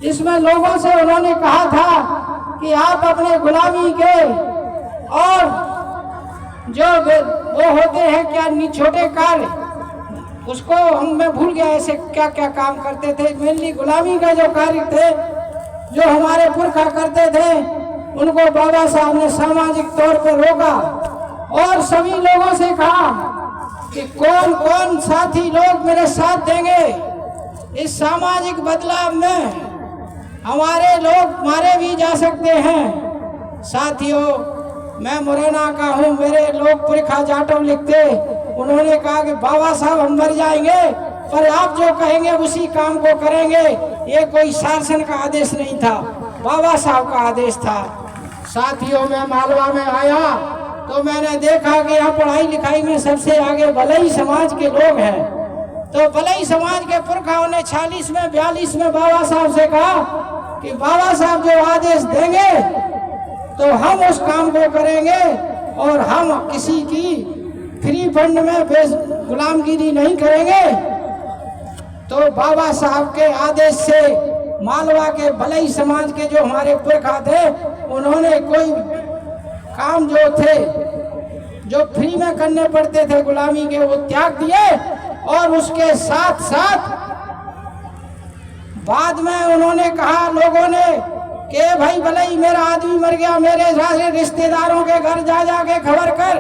इसमें लोगों से उन्होंने कहा था कि आप अपने गुलामी के और जो वो होते हैं क्या छोटे कार्य, उसको मैं भूल गया ऐसे क्या क्या काम करते थे, मेनली गुलामी का जो कार्य थे जो हमारे पुरखा करते थे, उनको बाबा साहब ने सामाजिक तौर पर रोका और सभी लोगों से कहा कि कौन कौन साथी लोग मेरे साथ देंगे इस सामाजिक बदलाव में। हमारे लोग मारे भी जा सकते हैं। साथियों, मैं मुरैना का हूँ, मेरे लोग पुरखा जाटव लिखते, उन्होंने कहा कि बाबा साहब हम मर जाएंगे पर आप जो कहेंगे उसी काम को करेंगे। ये कोई शासन का आदेश नहीं था, बाबा साहब का आदेश था। साथियों, मैं मालवा में आया तो मैंने देखा कि यहाँ पढ़ाई लिखाई में सबसे आगे भलई समाज के लोग हैं। तो भलई समाज के पुरखाओं ने 46 में 42 में बाबा साहब से कहा कि बाबा साहब जो आदेश देंगे तो हम उस काम को करेंगे और हम किसी की फ्री फंड में गुलामगिरी नहीं करेंगे। तो बाबा साहब के आदेश से मालवा के भलई समाज के जो हमारे पुरखा थे, उन्होंने कोई काम जो थे जो फ्री में करने पड़ते थे गुलामी के, वो त्याग दिए और उसके साथ साथ बाद में उन्होंने कहा लोगों ने कि भाई भले मेरा आदमी मर गया, मेरे सारे रिश्तेदारों के घर जा जा के खबर कर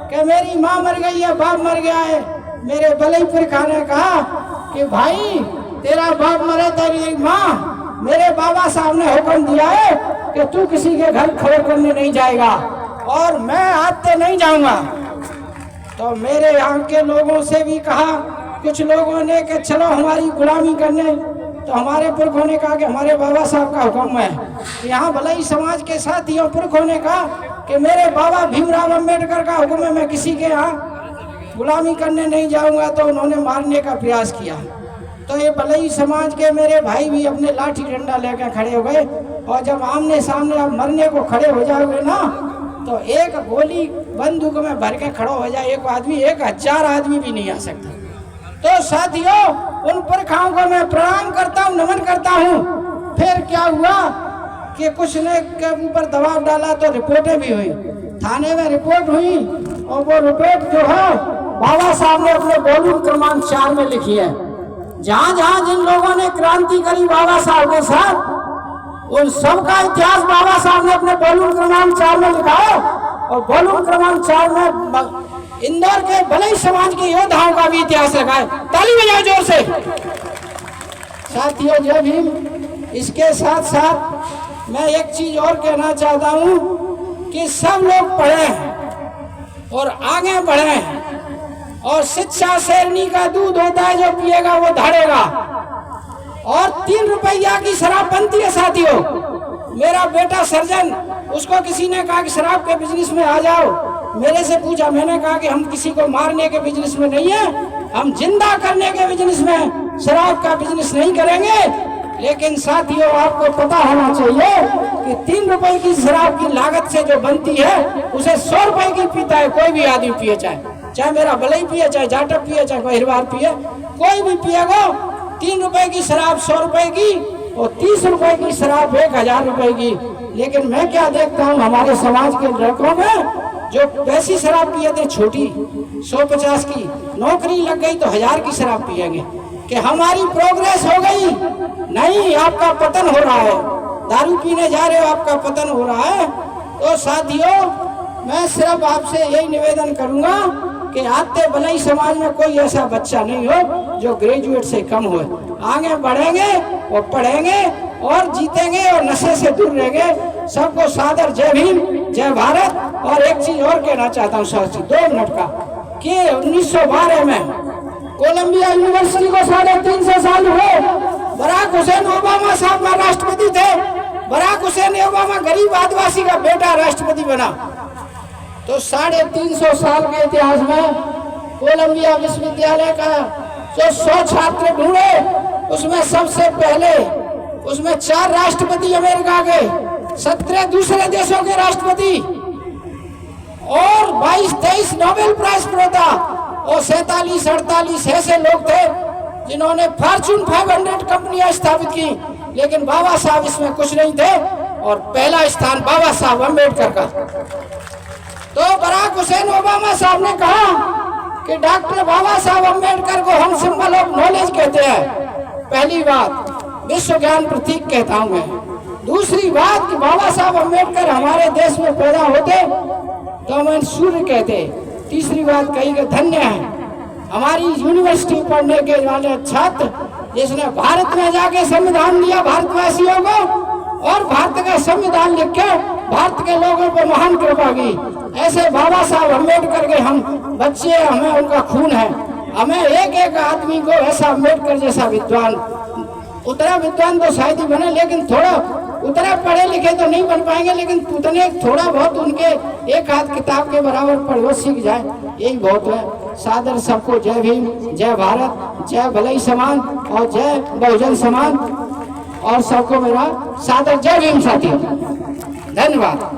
कि मेरी माँ मर गई है, बाप मर गया है। मेरे भले पुरखा ने कहा कि भाई तेरा बाप मरे, तेरी माँ, मेरे बाबा साहब ने हुक्म दिया है कि तू किसी के घर खबर करने नहीं जाएगा और मैं आते नहीं जाऊंगा। तो मेरे यहाँ के लोगों से भी कहा, कुछ लोगों ने कि चलो हमारी गुलामी करने, तो हमारे पुरखों ने कहा कि हमारे बाबा साहब का हुक्म है। यहाँ भलाई समाज के साथियों पुरखों ने कहा कि मेरे बाबा भीमराव अंबेडकर का हुक्म है, मैं किसी के यहाँ गुलामी करने नहीं जाऊंगा। तो उन्होंने मारने का प्रयास किया। तो ये भलाई समाज के मेरे भाई भी अपने लाठी डंडा लेकर खड़े हो गए और जब आमने सामने आप मरने को खड़े हो जाओगे ना, तो एक गोली बंदूक में भर के खड़ा हो जाए एक आदमी, 1000 आदमी भी नहीं आ सकता। तो साथियों, उन पुरखाओं को मैं प्रणाम करता हूँ, नमन करता हूँ। फिर क्या हुआ कि कुछ ने के ऊपर दबाव डाला तो रिपोर्टें भी हुई, थाने में रिपोर्ट हुई और वो रिपोर्ट जो है बाबा साहब ने अपने वॉल्यूम क्रमांक 4 में लिखी है। जहाँ जहाँ जिन लोगों ने क्रांति करी बाबा साहब के साथ, उन सबका इतिहास बाबा साहब ने अपने वॉल्यूम क्रमांक 4 में लिखा है। और वॉल्यूम क्रमांक 4 में इंदौर के भलई समाज के योद्धाओं का भी इतिहास लिखा है। ताली बजाओ जोर से। साथियों, जय भीम। इसके साथ साथ मैं एक चीज और कहना चाहता हूँ कि सब लोग पढ़ें और आगे बढ़ें। और शिक्षा शेरनी का दूध होता है, जो पिएगा वो धाड़ेगा। और 3 रुपया की शराब बनती है। साथियों, मेरा बेटा सर्जन, उसको किसी ने कहा कि शराब के बिजनेस में आ जाओ। मेरे से पूछा, मैंने कहा कि हम किसी को मारने के बिजनेस में नहीं है, हम जिंदा करने के बिजनेस में, शराब का बिजनेस नहीं करेंगे। लेकिन साथियों, आपको पता होना चाहिए कि 3 रुपए की शराब की लागत से जो बनती है, उसे 100 रुपए की पीता है कोई भी आदमी पिए, चाहे मेरा भले पिए, चाहे जाटव पिए, चाहे महिरवार पिए, कोई भी पिएगा। 3 रुपए की शराब 100 रुपए की और 30 रुपए की शराब 1000 रुपए की। लेकिन मैं क्या देखता हूँ हमारे समाज के लड़कों में, जो वैसी शराब पिए थे छोटी 150 की, नौकरी लग गई तो 1000 की शराब पिएंगे कि हमारी प्रोग्रेस हो गई। नहीं, आपका पतन हो रहा है। दारू पीने जा रहे हो, आपका पतन हो रहा है। तो साथियों, मैं सिर्फ आपसे यही निवेदन करूंगा कि आते भलाई समाज में कोई ऐसा बच्चा नहीं हो जो ग्रेजुएट से कम हो। आगे बढ़ेंगे और पढ़ेंगे और जीतेंगे और नशे से दूर रहेंगे। सबको सादर जय भीम, जय भारत। और एक चीज और कहना चाहता हूँ साथी, 2 मिनट का, कि 1912 में कोलंबिया यूनिवर्सिटी को 350 साल हुए। बराक हुसैन ओबामा साहब का राष्ट्रपति थे। बराक हुसैन ओबामा गरीब आदिवासी का बेटा राष्ट्रपति बना। तो 350 साल के इतिहास में कोलंबिया विश्वविद्यालय का जो 100 छात्र ढूंढे, उसमें सबसे पहले उसमें 4 राष्ट्रपति अमेरिका के, 17 दूसरे देशों के राष्ट्रपति और 22-23 नोबेल प्राइज प्रोता और 47-48 ऐसे लोग थे जिन्होंने फॉर्च्यून 500 कंपनियां स्थापित की। लेकिन बाबा साहब इसमें कुछ नहीं थे और पहला स्थान बाबा साहब अम्बेडकर का। तो बराक हुसैन ओबामा साहब ने कहा कि डॉक्टर बाबा साहब अम्बेडकर को हम सिंबल ऑफ नॉलेज कहते हैं। पहली बात, विश्व ज्ञान प्रतीक कहता हूं मैं। दूसरी बात कि बाबा साहब अम्बेडकर हमारे देश में पैदा होते तो हम सूर्य कहते। तीसरी बात कही कि धन्य है हमारी यूनिवर्सिटी पढ़ने के वाले छात्र जिसने भारत में जाके संविधान दिया भारतवासियों को और भारत का संविधान लिख के भारत के लोगों पर महान कृपा की। ऐसे बाबा साहब अम्बेडकर के हम बच्चे, हमें उनका खून है। हमें एक एक आदमी को ऐसा अम्बेडकर जैसा विद्वान, उतना विद्वान तो शायद ही बने, लेकिन थोड़ा उतना पढ़े लिखे तो नहीं बन पाएंगे, लेकिन उतने थोड़ा बहुत उनके एक हाथ किताब के बराबर पढ़ो सीख जाए, यही बहुत है। सादर सबको जय भीम, जय भारत, जय भलाई समान और जय बहुजन समान। और सबको मेरा सादर जय भीम साथियों, धन्यवाद।